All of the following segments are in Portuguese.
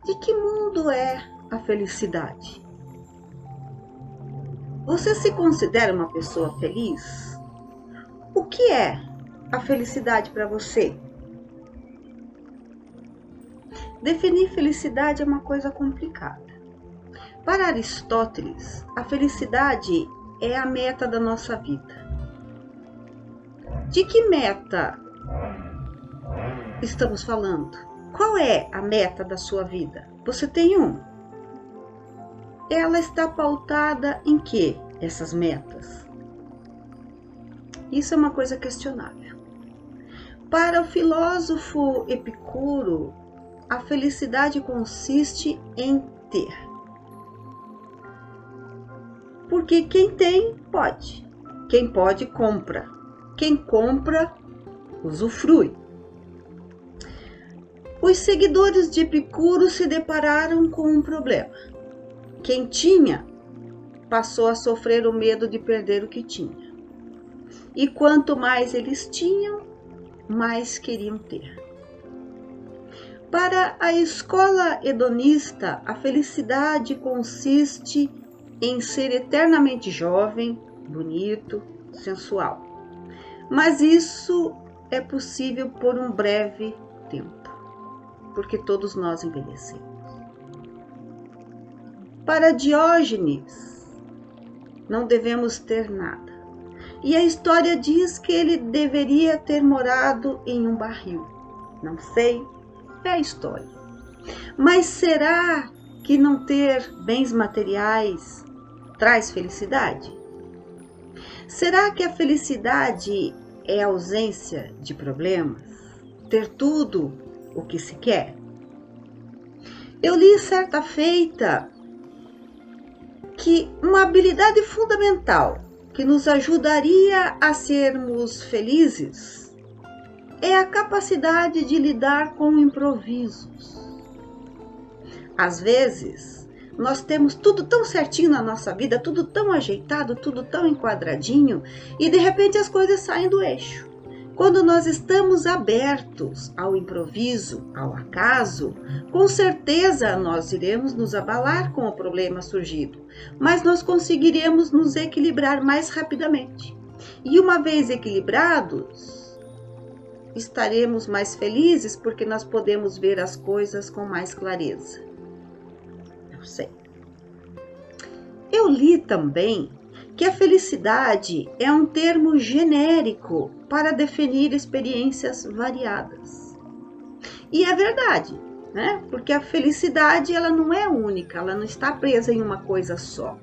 De que mundo é a felicidade? Você se considera uma pessoa feliz? O que é a felicidade para você? Definir felicidade é uma coisa complicada. Para Aristóteles, a felicidade é a meta da nossa vida. De que meta estamos falando? Qual é a meta da sua vida? Você tem uma? Ela está pautada em quê, essas metas? Isso é uma coisa questionável. Para o filósofo Epicuro, a felicidade consiste em ter. Porque quem tem, pode. Quem pode, compra. Quem compra, usufrui. Os seguidores de Epicuro se depararam com um problema. Quem tinha, passou a sofrer o medo de perder o que tinha. E quanto mais eles tinham, mais queriam ter. Para a escola hedonista, a felicidade consiste em ser eternamente jovem, bonito, sensual. Mas isso é possível por um breve tempo, porque todos nós envelhecemos. Para Diógenes, não devemos ter nada. E a história diz que ele deveria ter morado em um barril. Não sei, é a história. Mas será que não ter bens materiais traz felicidade? Será que a felicidade é a ausência de problemas? Ter tudo o que se quer? Eu li certa feita que uma habilidade fundamental que nos ajudaria a sermos felizes é a capacidade de lidar com improvisos. Às vezes, nós temos tudo tão certinho na nossa vida, tudo tão ajeitado, tudo tão enquadradinho, e de repente as coisas saem do eixo. Quando nós estamos abertos ao improviso, ao acaso, com certeza nós iremos nos abalar com o problema surgido, mas nós conseguiremos nos equilibrar mais rapidamente. E uma vez equilibrados, estaremos mais felizes porque nós podemos ver as coisas com mais clareza. Não sei. Eu li também que a felicidade é um termo genérico para definir experiências variadas. E é verdade, né? Porque a felicidade ela não é única, ela não está presa em uma coisa só.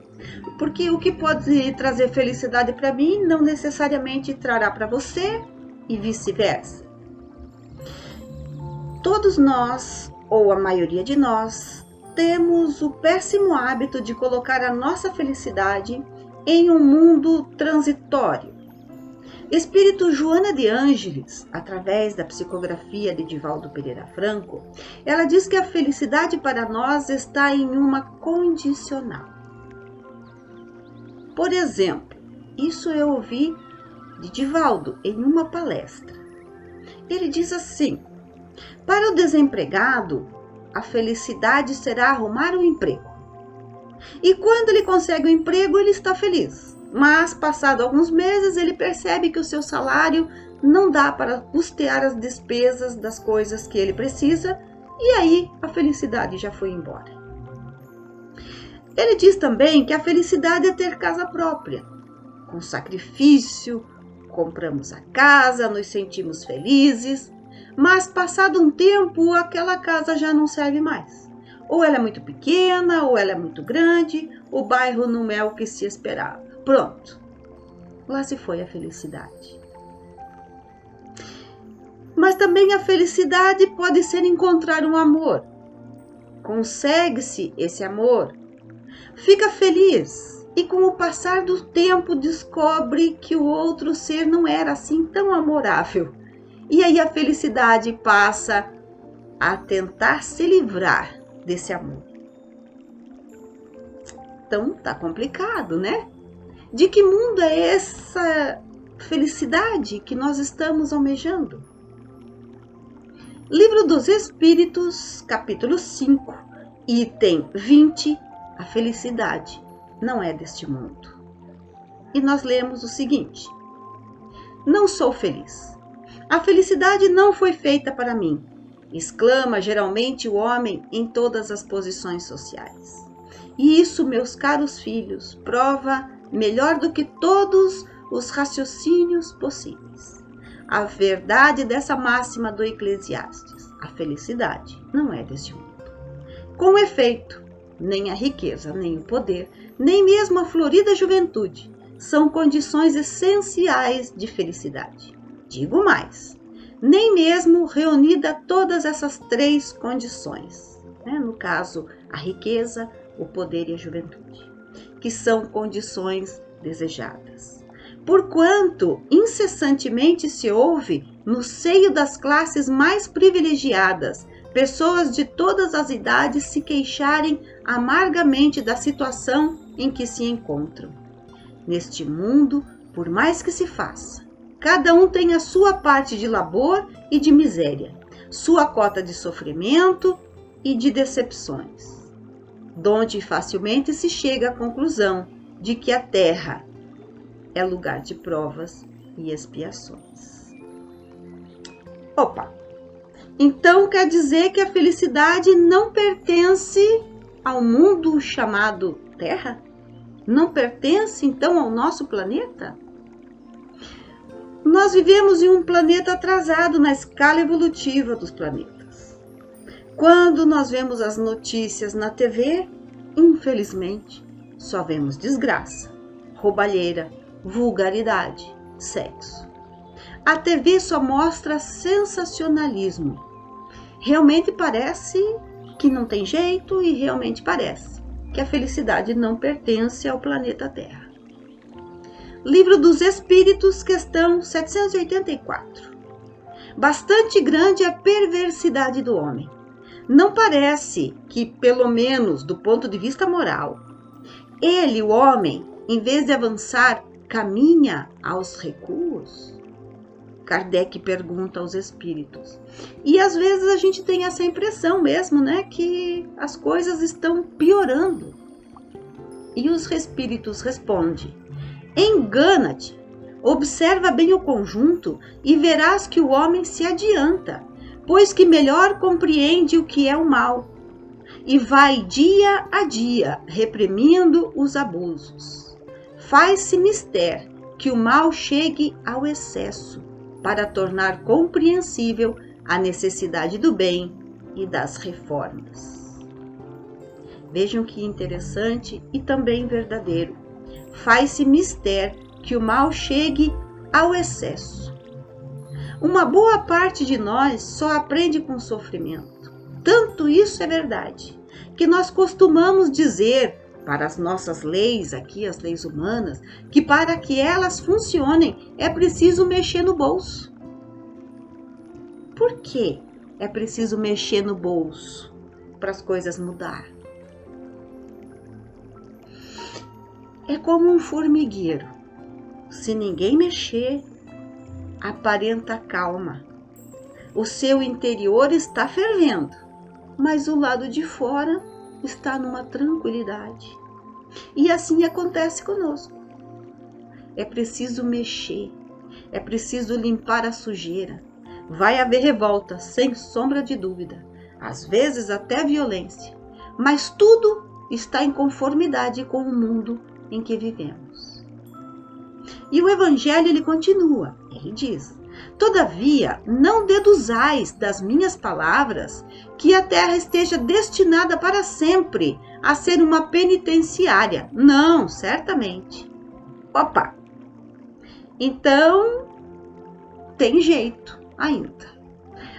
Porque o que pode trazer felicidade para mim não necessariamente trará para você e vice-versa. Todos nós, ou a maioria de nós, temos o péssimo hábito de colocar a nossa felicidade em um mundo transitório. Espírito Joana de Ângeles, através da psicografia de Divaldo Pereira Franco, ela diz que a felicidade para nós está em uma condicional. Por exemplo, isso eu ouvi de Divaldo em uma palestra. Ele diz assim: para o desempregado, a felicidade será arrumar um emprego. E quando ele consegue um emprego, ele está feliz. Mas, passado alguns meses, ele percebe que o seu salário não dá para custear as despesas das coisas que ele precisa, e aí a felicidade já foi embora. Ele diz também que a felicidade é ter casa própria. Com sacrifício, compramos a casa, nos sentimos felizes, mas passado um tempo, aquela casa já não serve mais. Ou ela é muito pequena, ou ela é muito grande, o bairro não é o que se esperava. Pronto, lá se foi a felicidade. Mas também a felicidade pode ser encontrar um amor. Consegue-se esse amor, fica feliz e com o passar do tempo descobre que o outro ser não era assim tão amorável. E aí a felicidade passa a tentar se livrar desse amor. Então tá complicado, né? De que mundo é essa felicidade que nós estamos almejando? Livro dos Espíritos, capítulo 5, Item 20. A felicidade não é deste mundo. E nós lemos o seguinte: não sou feliz. A felicidade não foi feita para mim, exclama geralmente o homem em todas as posições sociais. E isso, meus caros filhos, prova melhor do que todos os raciocínios possíveis a verdade dessa máxima do Eclesiastes: a felicidade não é deste mundo. Com efeito, nem a riqueza, nem o poder, nem mesmo a florida juventude são condições essenciais de felicidade. Digo mais, nem mesmo reunida todas essas três condições, no caso, a riqueza, o poder e a juventude, que são condições desejadas. Porquanto incessantemente se ouve, no seio das classes mais privilegiadas, pessoas de todas as idades se queixarem amargamente da situação em que se encontram. Neste mundo, por mais que se faça, cada um tem a sua parte de labor e de miséria, sua cota de sofrimento e de decepções, donde facilmente se chega à conclusão de que a terra é lugar de provas e expiações. Opa! Então quer dizer que a felicidade não pertence ao mundo chamado Terra? Não pertence então ao nosso planeta? Nós vivemos em um planeta atrasado na escala evolutiva dos planetas. Quando nós vemos as notícias na TV, infelizmente, só vemos desgraça, roubalheira, vulgaridade, sexo. A TV só mostra sensacionalismo. Realmente parece que não tem jeito e realmente parece que a felicidade não pertence ao planeta Terra. Livro dos Espíritos, questão 784. Bastante grande a perversidade do homem. Não parece que, pelo menos do ponto de vista moral, ele, o homem, em vez de avançar, caminha aos recuos? Kardec pergunta aos espíritos. E às vezes a gente tem essa impressão mesmo, que as coisas estão piorando. E os espíritos respondem: engana-te, observa bem o conjunto e verás que o homem se adianta, pois que melhor compreende o que é o mal, e vai dia a dia reprimindo os abusos. Faz-se mister que o mal chegue ao excesso, para tornar compreensível a necessidade do bem e das reformas. Vejam que interessante e também verdadeiro. Faz-se mister que o mal chegue ao excesso. Uma boa parte de nós só aprende com sofrimento. Tanto isso é verdade, que nós costumamos dizer para as nossas leis aqui, as leis humanas, que para que elas funcionem é preciso mexer no bolso. Por que é preciso mexer no bolso para as coisas mudar? É como um formigueiro. Se ninguém mexer, aparenta calma. O seu interior está fervendo, mas o lado de fora está numa tranquilidade. E assim acontece conosco. É preciso mexer, é preciso limpar a sujeira. Vai haver revolta, sem sombra de dúvida, às vezes até violência, mas tudo está em conformidade com o mundo em que vivemos. E o Evangelho ele continua, ele diz: todavia, não deduzais das minhas palavras que a terra esteja destinada para sempre a ser uma penitenciária. Não, certamente. Opa! Então, tem jeito ainda.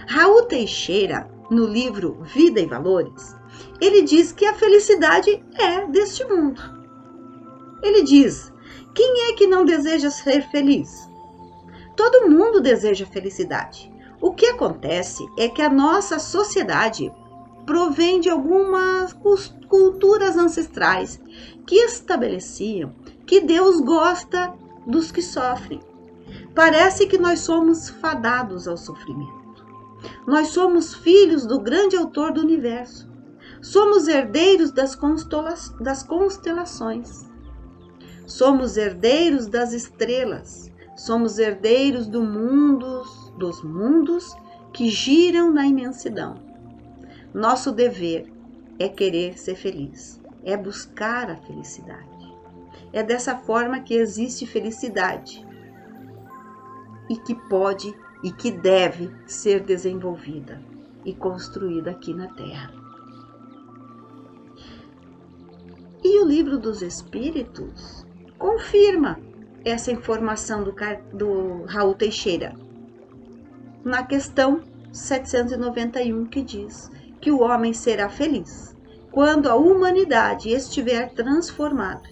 Raul Teixeira, no livro Vida e Valores, ele diz que a felicidade é deste mundo. Ele diz: quem é que não deseja ser feliz? Todo mundo deseja felicidade. O que acontece é que a nossa sociedade provém de algumas culturas ancestrais que estabeleciam que Deus gosta dos que sofrem. Parece que nós somos fadados ao sofrimento. Nós somos filhos do grande autor do universo. Somos herdeiros das constelações. Somos herdeiros das estrelas. Somos herdeiros dos mundos que giram na imensidão. Nosso dever é querer ser feliz, é buscar a felicidade. É dessa forma que existe felicidade e que pode e que deve ser desenvolvida e construída aqui na Terra. E o Livro dos Espíritos confirma essa informação do Raul Teixeira, na questão 791, que diz que o homem será feliz quando a humanidade estiver transformada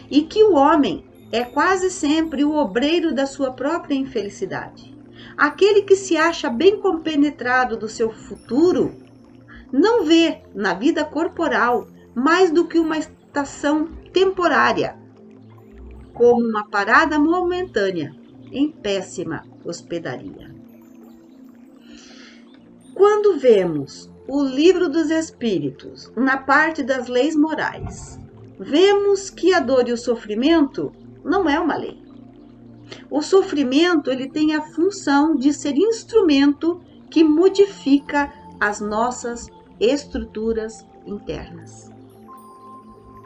e que o homem é quase sempre o obreiro da sua própria infelicidade. Aquele que se acha bem compenetrado do seu futuro não vê na vida corporal mais do que uma estação temporária, como uma parada momentânea em péssima hospedaria. Quando vemos o Livro dos Espíritos na parte das leis morais, vemos que a dor e o sofrimento não é uma lei. O sofrimento, ele tem a função de ser instrumento que modifica as nossas estruturas internas.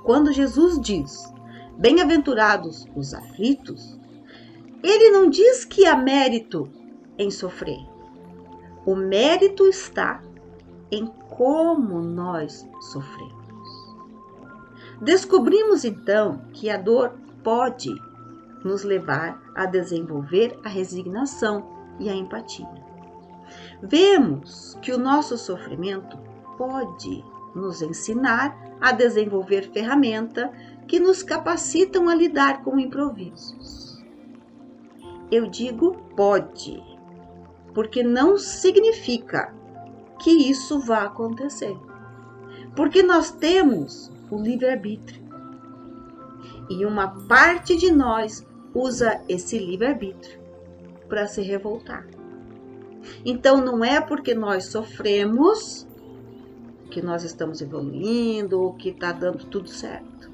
Quando Jesus diz: bem-aventurados os aflitos, ele não diz que há mérito em sofrer. O mérito está em como nós sofremos. Descobrimos então que a dor pode nos levar a desenvolver a resignação e a empatia. Vemos que o nosso sofrimento pode nos ensinar a desenvolver ferramentas que nos capacitam a lidar com improvisos. Eu digo pode, porque não significa que isso vá acontecer. Porque nós temos o livre-arbítrio. E uma parte de nós usa esse livre-arbítrio para se revoltar. Então não é porque nós sofremos que nós estamos evoluindo ou que está dando tudo certo.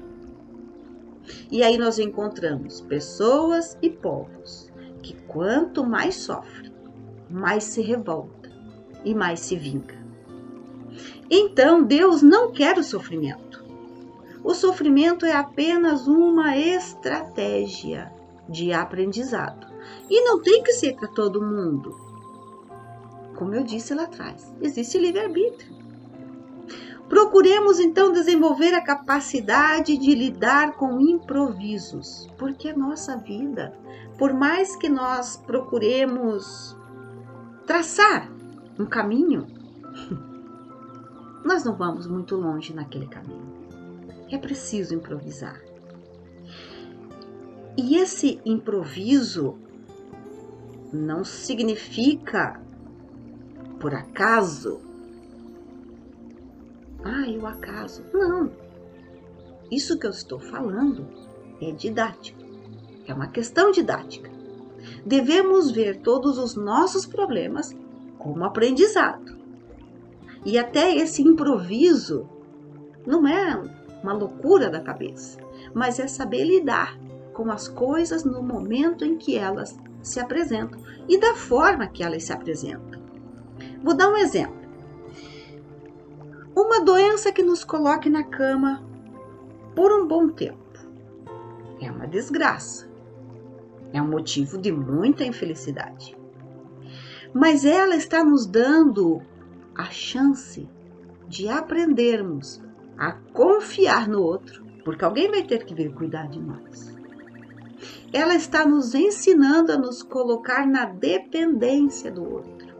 E aí nós encontramos pessoas e povos que quanto mais sofrem, mais se revolta e mais se vinga. Então Deus não quer o sofrimento. O sofrimento é apenas uma estratégia de aprendizado. E não tem que ser para todo mundo. Como eu disse lá atrás, existe livre-arbítrio. Procuremos então desenvolver a capacidade de lidar com improvisos, porque a nossa vida, por mais que nós procuremos traçar um caminho, nós não vamos muito longe naquele caminho. É preciso improvisar. E esse improviso não significa por acaso. O acaso. Não. Isso que eu estou falando é didático. É uma questão didática. Devemos ver todos os nossos problemas como aprendizado. E até esse improviso não é uma loucura da cabeça, mas é saber lidar com as coisas no momento em que elas se apresentam e da forma que elas se apresentam. Vou dar um exemplo. Uma doença que nos coloque na cama por um bom tempo é uma desgraça, é um motivo de muita infelicidade. Mas ela está nos dando a chance de aprendermos a confiar no outro, porque alguém vai ter que vir cuidar de nós. Ela está nos ensinando a nos colocar na dependência do outro,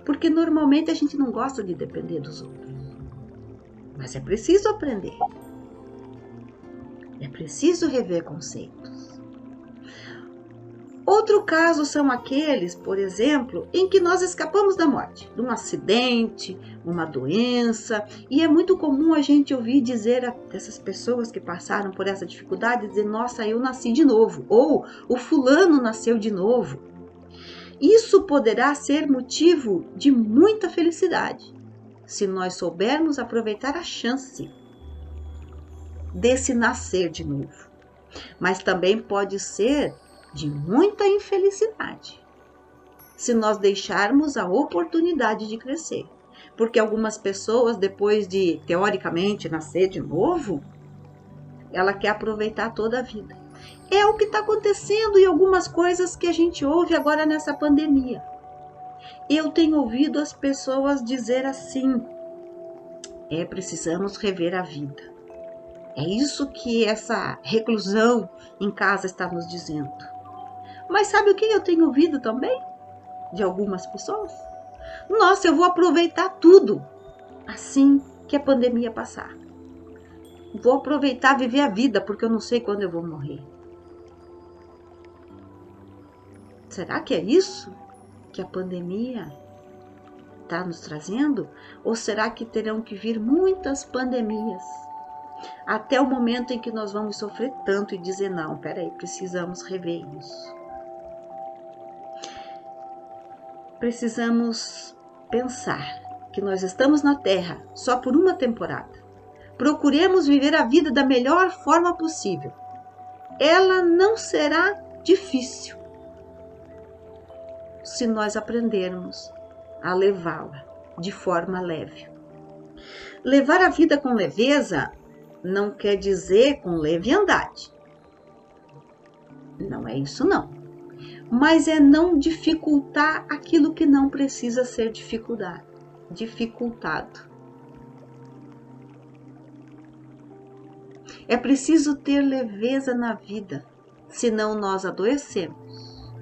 porque normalmente a gente não gosta de depender dos outros. Mas é preciso aprender. É preciso rever conceitos. Outro caso são aqueles, por exemplo, em que nós escapamos da morte, de um acidente, uma doença, e é muito comum a gente ouvir dizer dessas pessoas que passaram por essa dificuldade, dizer, nossa, eu nasci de novo, ou o fulano nasceu de novo. Isso poderá ser motivo de muita felicidade, se nós soubermos aproveitar a chance desse nascer de novo. Mas também pode ser de muita infelicidade, se nós deixarmos a oportunidade de crescer. Porque algumas pessoas, depois de, teoricamente, nascer de novo, ela quer aproveitar toda a vida. É o que está acontecendo em algumas coisas que a gente ouve agora nessa pandemia. Eu tenho ouvido as pessoas dizer assim: precisamos rever a vida. É isso que essa reclusão em casa está nos dizendo. Mas sabe o que eu tenho ouvido também de algumas pessoas? Nossa, eu vou aproveitar tudo assim que a pandemia passar. Vou aproveitar, viver a vida, porque eu não sei quando eu vou morrer. Será que é isso que a pandemia está nos trazendo? Ou será que terão que vir muitas pandemias até o momento em que nós vamos sofrer tanto e dizer: não, peraí, precisamos rever isso. Precisamos pensar que nós estamos na Terra só por uma temporada. Procuremos viver a vida da melhor forma possível. Ela não será difícil se nós aprendermos a levá-la de forma leve. Levar a vida com leveza não quer dizer com leviandade. Não é isso não. Mas é não dificultar aquilo que não precisa ser dificultado. É preciso ter leveza na vida, senão nós adoecemos,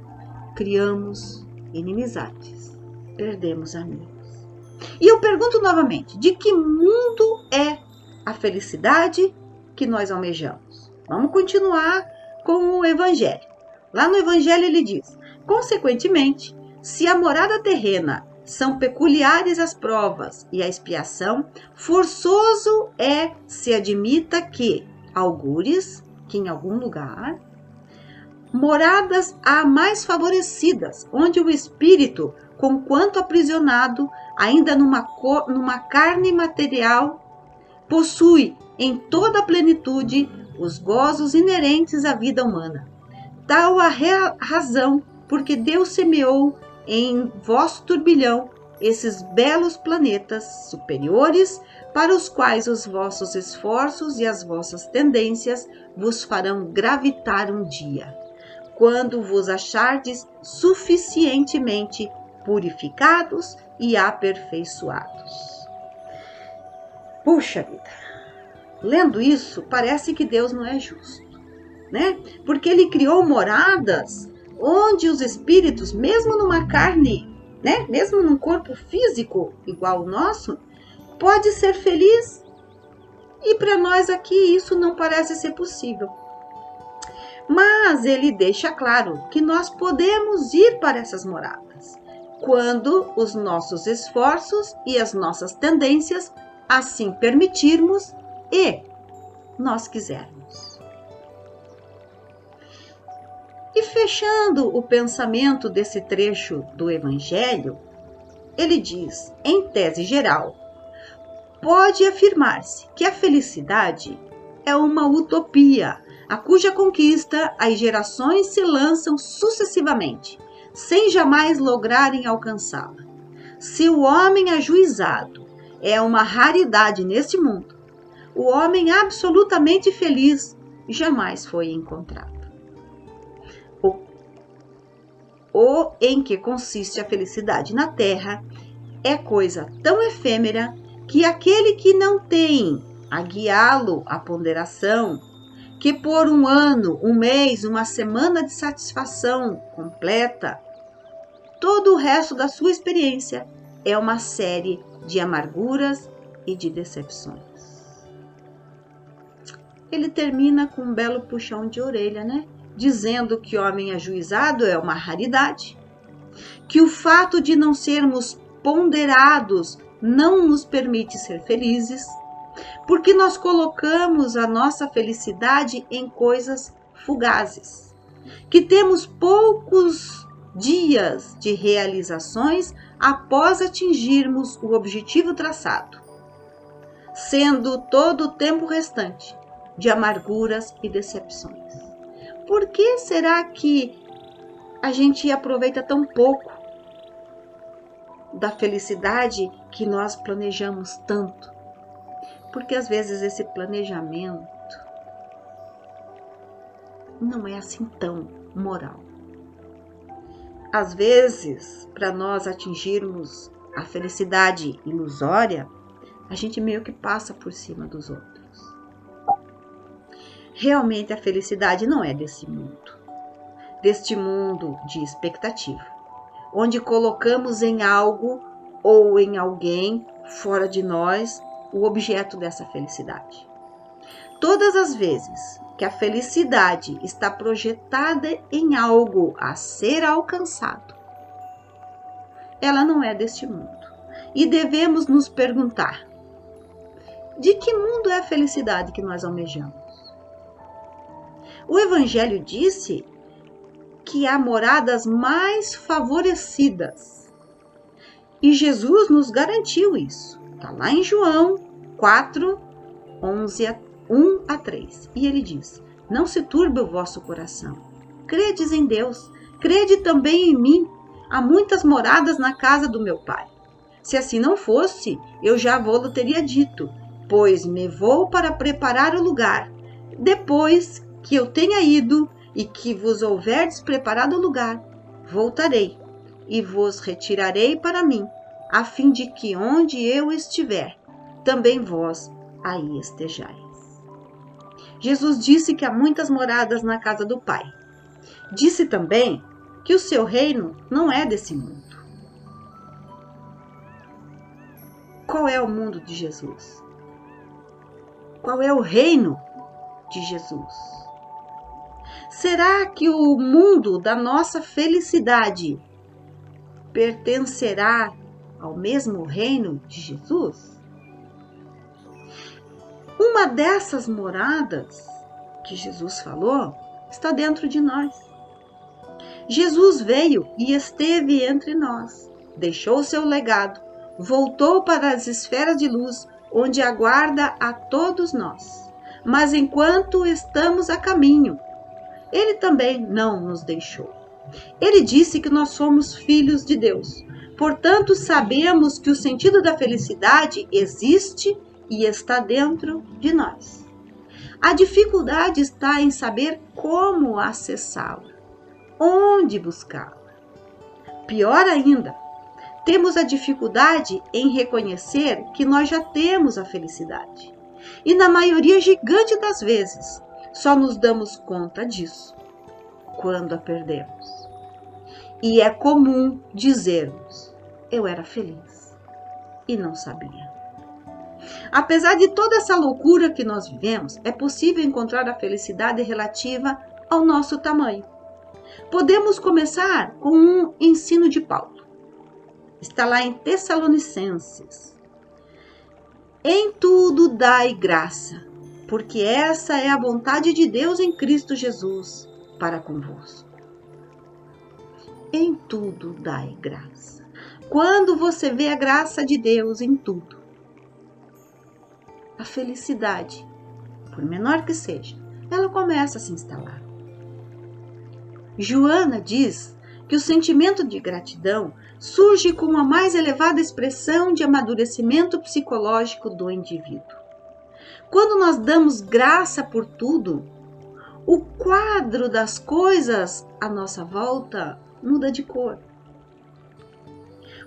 criamos inimizades, perdemos amigos. E eu pergunto novamente: de que mundo é a felicidade que nós almejamos? Vamos continuar com o Evangelho. Lá no Evangelho ele diz: consequentemente, se a morada terrena são peculiares as provas e a expiação, forçoso é se admita que, algures, que em algum lugar, moradas há mais favorecidas, onde o espírito, conquanto aprisionado, ainda numa carne material, possui em toda a plenitude os gozos inerentes à vida humana. Tal a razão porque Deus semeou em vosso turbilhão esses belos planetas superiores, para os quais os vossos esforços e as vossas tendências vos farão gravitar um dia, quando vos achardes suficientemente purificados e aperfeiçoados. Puxa vida, lendo isso, parece que Deus não é justo, né? Porque ele criou moradas onde os espíritos, mesmo numa carne, né? Mesmo num corpo físico igual ao nosso, pode ser feliz. E para nós aqui isso não parece ser possível. Mas ele deixa claro que nós podemos ir para essas moradas, quando os nossos esforços e as nossas tendências assim permitirmos e nós quisermos. E fechando o pensamento desse trecho do Evangelho, ele diz, em tese geral, pode afirmar-se que a felicidade é uma utopia, a cuja conquista as gerações se lançam sucessivamente, sem jamais lograrem alcançá-la. Se o homem ajuizado é uma raridade neste mundo, o homem absolutamente feliz jamais foi encontrado. O em que consiste a felicidade na Terra é coisa tão efêmera que aquele que não tem a guiá-lo à ponderação, que por um ano, um mês, uma semana de satisfação completa, todo o resto da sua experiência é uma série de amarguras e de decepções. Ele termina com um belo puxão de orelha, né? Dizendo que o homem ajuizado é uma raridade, que o fato de não sermos ponderados não nos permite ser felizes, porque nós colocamos a nossa felicidade em coisas fugazes, que temos poucos dias de realizações após atingirmos o objetivo traçado, sendo todo o tempo restante de amarguras e decepções. Por que será que a gente aproveita tão pouco da felicidade que nós planejamos tanto? Porque às vezes esse planejamento não é assim tão moral. Às vezes, para nós atingirmos a felicidade ilusória, a gente meio que passa por cima dos outros. Realmente a felicidade não é deste mundo de expectativa, onde colocamos em algo ou em alguém fora de nós o objeto dessa felicidade. Todas as vezes que a felicidade está projetada em algo a ser alcançado, ela não é deste mundo. E devemos nos perguntar: de que mundo é a felicidade que nós almejamos? O Evangelho disse que há moradas mais favorecidas. E Jesus nos garantiu isso. Está lá em João 4, 1 a 3. E ele diz: não se turbe o vosso coração. Credes em Deus, crede também em mim. Há muitas moradas na casa do meu Pai. Se assim não fosse, eu já vou-lo teria dito, pois me vou para preparar o lugar. Depois que eu tenha ido e que vos houverdes preparado o lugar, voltarei e vos retirarei para mim, a fim de que onde eu estiver, também vós aí estejais. Jesus disse que há muitas moradas na casa do Pai. Disse também que o seu reino não é desse mundo. Qual é o mundo de Jesus? Qual é o reino de Jesus? Será que o mundo da nossa felicidade pertencerá ao mesmo reino de Jesus? Uma dessas moradas que Jesus falou está dentro de nós. Jesus veio e esteve entre nós, deixou seu legado, voltou para as esferas de luz, onde aguarda a todos nós. Mas enquanto estamos a caminho, Ele também não nos deixou. Ele disse que nós somos filhos de Deus. Portanto, sabemos que o sentido da felicidade existe e está dentro de nós. A dificuldade está em saber como acessá-la, onde buscá-la. Pior ainda, temos a dificuldade em reconhecer que nós já temos a felicidade. E na maioria gigante das vezes, só nos damos conta disso quando a perdemos. E é comum dizermos: eu era feliz e não sabia. Apesar de toda essa loucura que nós vivemos, é possível encontrar a felicidade relativa ao nosso tamanho. Podemos começar com um ensino de Paulo. Está lá em Tessalonicenses. Em tudo dai graça, porque essa é a vontade de Deus em Cristo Jesus para convosco. Em tudo dai graça. Quando você vê a graça de Deus em tudo, a felicidade, por menor que seja, ela começa a se instalar. Joana diz que o sentimento de gratidão surge com a mais elevada expressão de amadurecimento psicológico do indivíduo. Quando nós damos graça por tudo, o quadro das coisas à nossa volta muda de cor.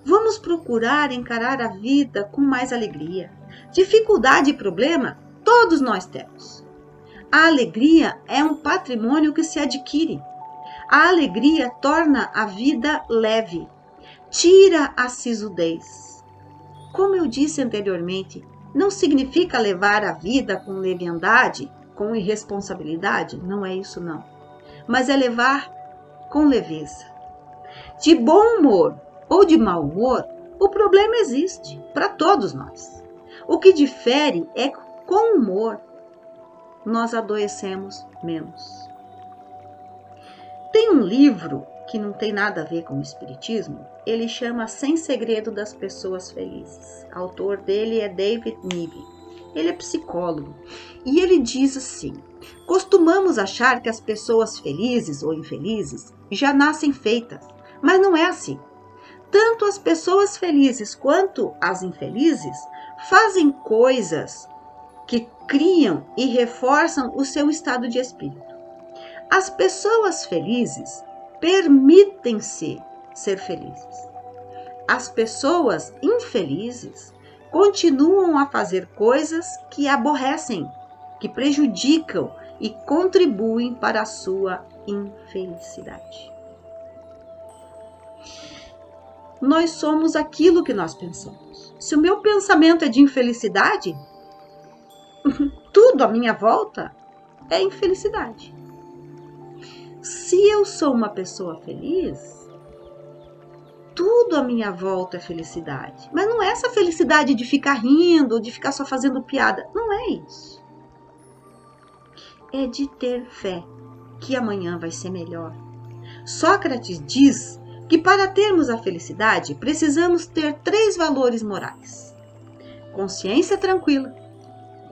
Vamos procurar encarar a vida com mais alegria. Dificuldade e problema, todos nós temos. A alegria é um patrimônio que se adquire. A alegria torna a vida leve, tira a sisudez. Como eu disse anteriormente, não significa levar a vida com leviandade, com irresponsabilidade, não é isso não. Mas é levar com leveza. De bom humor ou de mau humor, o problema existe para todos nós. O que difere é que com humor nós adoecemos menos. Tem um livro que não tem nada a ver com o espiritismo, ele chama Sem Segredo das Pessoas Felizes. O autor dele é David Niven. Ele é psicólogo e ele diz assim: costumamos achar que as pessoas felizes ou infelizes já nascem feitas, mas não é assim. Tanto as pessoas felizes quanto as infelizes fazem coisas que criam e reforçam o seu estado de espírito. As pessoas felizes permitem-se ser felizes. As pessoas infelizes continuam a fazer coisas que aborrecem, que prejudicam e contribuem para a sua infelicidade. Nós somos aquilo que nós pensamos. Se o meu pensamento é de infelicidade, tudo à minha volta é infelicidade. Se eu sou uma pessoa feliz, tudo à minha volta é felicidade. Mas não é essa felicidade de ficar rindo, de ficar só fazendo piada. Não é isso. É de ter fé que amanhã vai ser melhor. Sócrates diz que para termos a felicidade, precisamos ter 3 valores morais: consciência tranquila,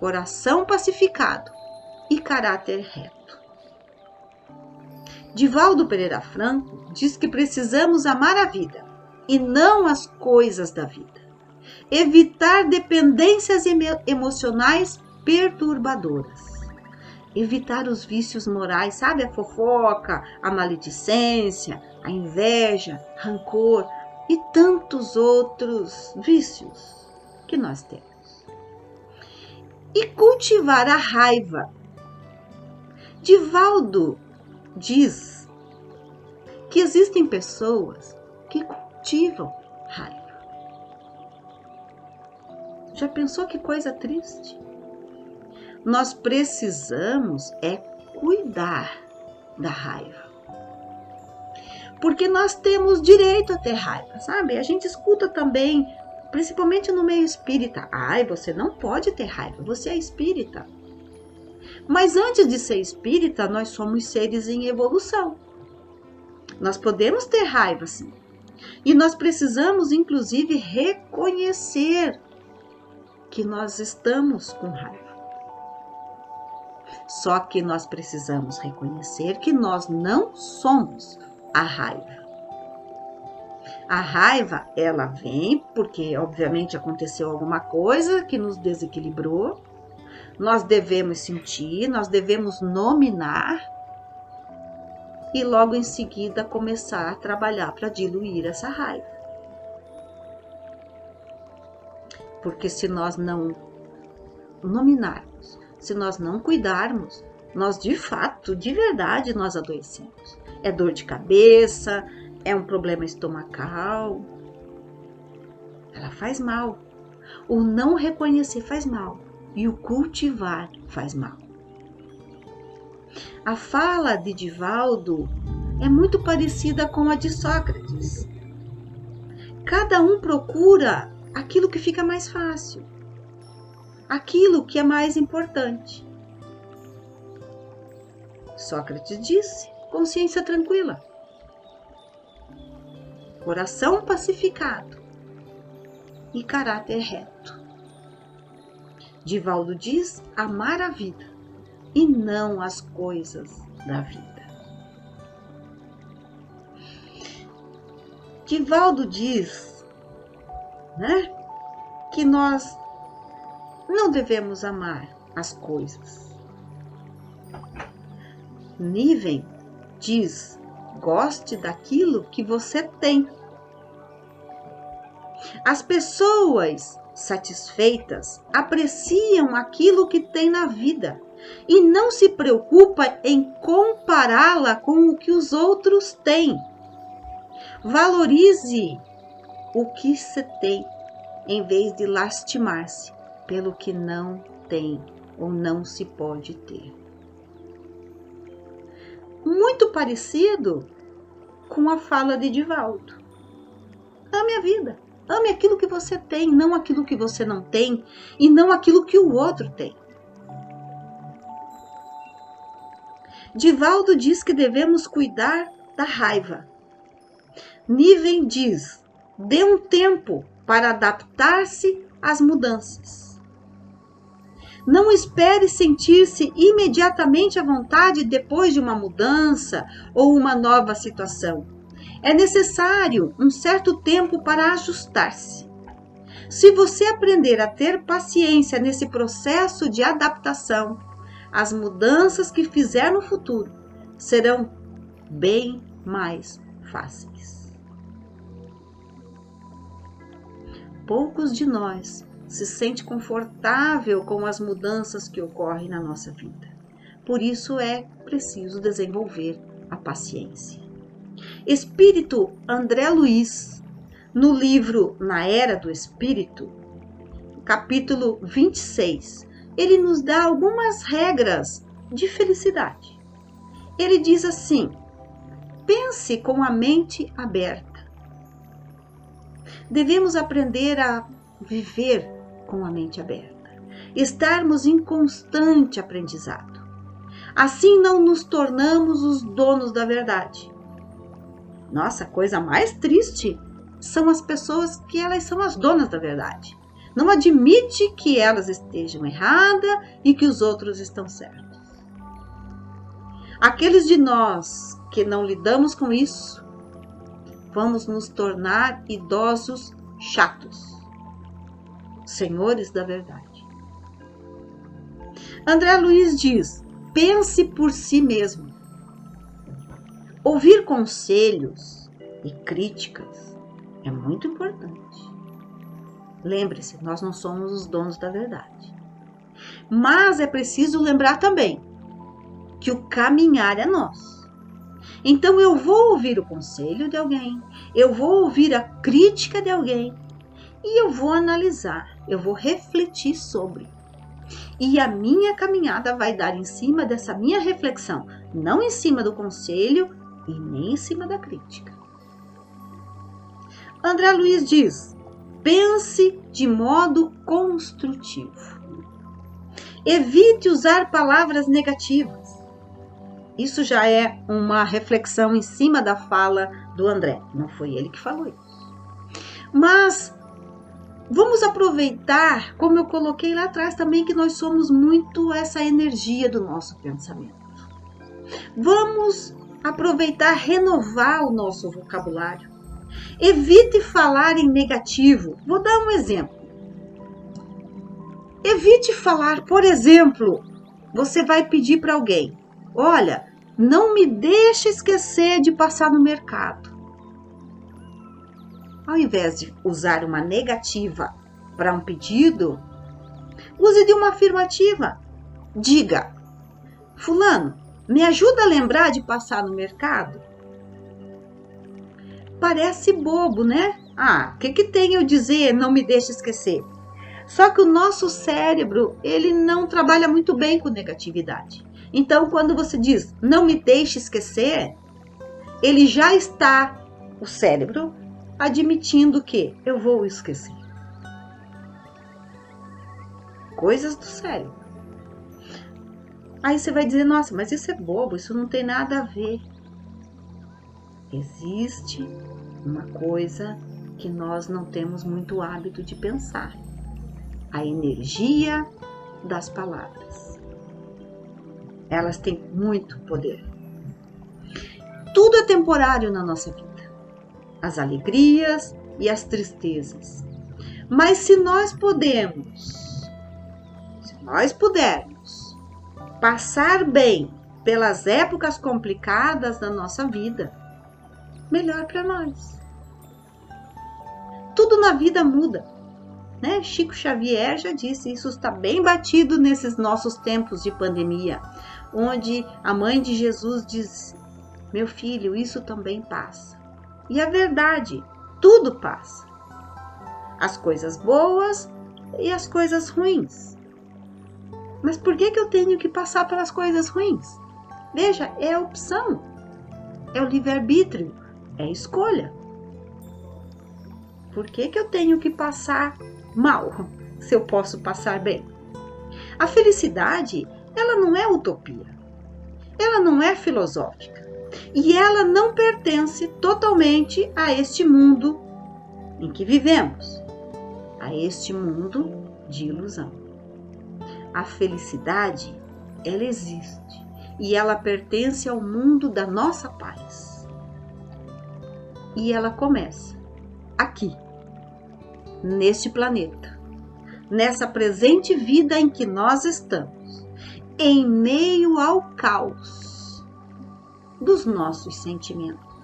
coração pacificado e caráter reto. Divaldo Pereira Franco diz que precisamos amar a vida e não as coisas da vida. Evitar dependências emocionais perturbadoras. Evitar os vícios morais, sabe? A fofoca, a maledicência, a inveja, rancor e tantos outros vícios que nós temos. E cultivar a raiva. Divaldo diz que existem pessoas que cultivam raiva. Já pensou que coisa triste? Nós precisamos cuidar da raiva. Porque nós temos direito a ter raiva, sabe? A gente escuta também, principalmente no meio espírita: ai, você não pode ter raiva, você é espírita. Mas antes de ser espírita, nós somos seres em evolução. Nós podemos ter raiva, sim. E nós precisamos, inclusive, reconhecer que nós estamos com raiva. Só que nós precisamos reconhecer que nós não somos a raiva. A raiva, ela vem porque, obviamente, aconteceu alguma coisa que nos desequilibrou. Nós devemos sentir, nós devemos nominar e logo em seguida começar a trabalhar para diluir essa raiva. Porque se nós não nominarmos, se nós não cuidarmos, nós de fato, de verdade, nós adoecemos. É dor de cabeça, é um problema estomacal. Ela faz mal. O não reconhecer faz mal. E o cultivar faz mal. A fala de Divaldo é muito parecida com a de Sócrates. Cada um procura aquilo que fica mais fácil, aquilo que é mais importante. Sócrates disse: consciência tranquila, coração pacificado e caráter reto. Divaldo diz: amar a vida e não as coisas da vida. Divaldo diz, que nós não devemos amar as coisas. Niven diz: goste daquilo que você tem. As pessoas satisfeitas apreciam aquilo que tem na vida e não se preocupa em compará-la com o que os outros têm. Valorize o que se tem, em vez de lastimar-se pelo que não tem ou não se pode ter. Muito parecido com a fala de Divaldo. Ame a vida. Ame aquilo que você tem, não aquilo que você não tem e não aquilo que o outro tem. Divaldo diz que devemos cuidar da raiva Niven diz: dê um tempo para adaptar-se às mudanças. Não espere sentir-se imediatamente à vontade depois de uma mudança ou uma nova situação. É necessário um certo tempo para ajustar-se. Se você aprender a ter paciência nesse processo de adaptação, as mudanças que fizer no futuro serão bem mais fáceis. Poucos de nós se sentem confortável com as mudanças que ocorrem na nossa vida. Por isso é preciso desenvolver a paciência. Espírito André Luiz, no livro Na Era do Espírito, capítulo 26, ele nos dá algumas regras de felicidade. Ele diz assim: pense com a mente aberta. Devemos aprender a viver com a mente aberta, estarmos em constante aprendizado. Assim não nos tornamos os donos da verdade. Nossa, a coisa mais triste são as pessoas que elas são as donas da verdade. Não admite que elas estejam erradas e que os outros estão certos. Aqueles de nós que não lidamos com isso, vamos nos tornar idosos chatos, senhores da verdade. André Luiz diz: pense por si mesmo. Ouvir conselhos e críticas é muito importante. Lembre-se, nós não somos os donos da verdade. Mas é preciso lembrar também que o caminhar é nosso. Então eu vou ouvir o conselho de alguém, eu vou ouvir a crítica de alguém e eu vou analisar, eu vou refletir sobre. E a minha caminhada vai dar em cima dessa minha reflexão, não em cima do conselho e nem em cima da crítica. André Luiz diz: pense de modo construtivo. Evite usar palavras negativas. Isso já é uma reflexão em cima da fala do André. Não foi ele que falou isso. Mas vamos aproveitar, como eu coloquei lá atrás também, que nós somos muito essa energia do nosso pensamento. Vamos aproveitar, renovar o nosso vocabulário. Evite falar em negativo. Vou dar um exemplo. Evite falar, por exemplo, você vai pedir para alguém: olha, não me deixe esquecer de passar no mercado. Ao invés de usar uma negativa para um pedido, use de uma afirmativa. Diga: fulano, me ajuda a lembrar de passar no mercado? Parece bobo, né? O que tem eu dizer, não me deixe esquecer? Só que o nosso cérebro, ele não trabalha muito bem com negatividade. Então, quando você diz, não me deixe esquecer, ele já está, o cérebro, admitindo que eu vou esquecer. Coisas do cérebro. Aí você vai dizer, nossa, mas isso é bobo, isso não tem nada a ver. Existe uma coisa que nós não temos muito hábito de pensar: a energia das palavras. Elas têm muito poder. Tudo é temporário na nossa vida, as alegrias e as tristezas. Mas se nós pudermos passar bem pelas épocas complicadas da nossa vida, melhor para nós. Tudo na vida muda, né? Chico Xavier já disse, isso está bem batido nesses nossos tempos de pandemia, onde a mãe de Jesus diz: meu filho, isso também passa. E é verdade, tudo passa. As coisas boas e as coisas ruins. Mas por que eu tenho que passar pelas coisas ruins? Veja, é a opção, é o livre-arbítrio, é a escolha. Por que eu tenho que passar mal, se eu posso passar bem? A felicidade, ela não é utopia, ela não é filosófica, E ela não pertence totalmente a este mundo em que vivemos, a este mundo de ilusão. A felicidade, ela existe e ela pertence ao mundo da nossa paz. E ela começa aqui, neste planeta, nessa presente vida em que nós estamos, em meio ao caos dos nossos sentimentos.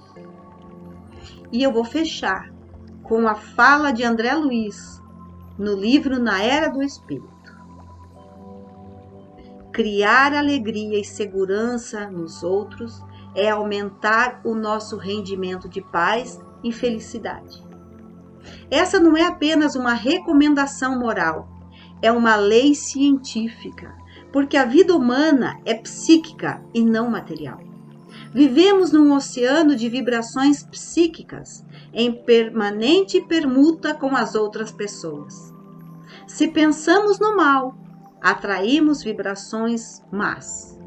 E eu vou fechar com a fala de André Luiz no livro Na Era do Espírito. Criar alegria e segurança nos outros é aumentar o nosso rendimento de paz e felicidade. Essa não é apenas uma recomendação moral, é uma lei científica, porque a vida humana é psíquica e não material. Vivemos num oceano de vibrações psíquicas, em permanente permuta com as outras pessoas. Se pensamos no mal, atraímos vibrações más.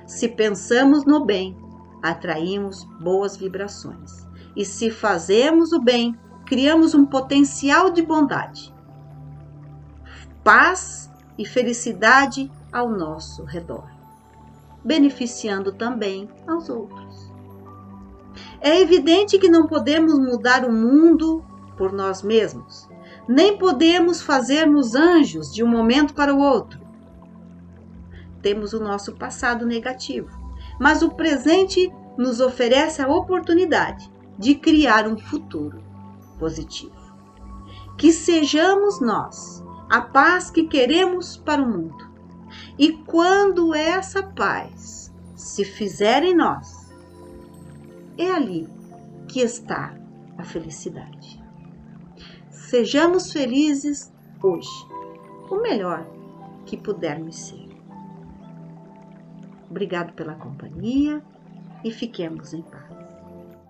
Se pensamos no bem, atraímos boas vibrações. E se fazemos o bem, criamos um potencial de bondade, paz e felicidade ao nosso redor, beneficiando também aos outros. É evidente que não podemos mudar o mundo por nós mesmos, nem podemos fazermos anjos de um momento para o outro. Temos o nosso passado negativo, mas o presente nos oferece a oportunidade de criar um futuro positivo. Que sejamos nós a paz que queremos para o mundo. E quando essa paz se fizer em nós, é ali que está a felicidade. Sejamos felizes hoje, o melhor que pudermos ser. Obrigado pela companhia e fiquemos em paz.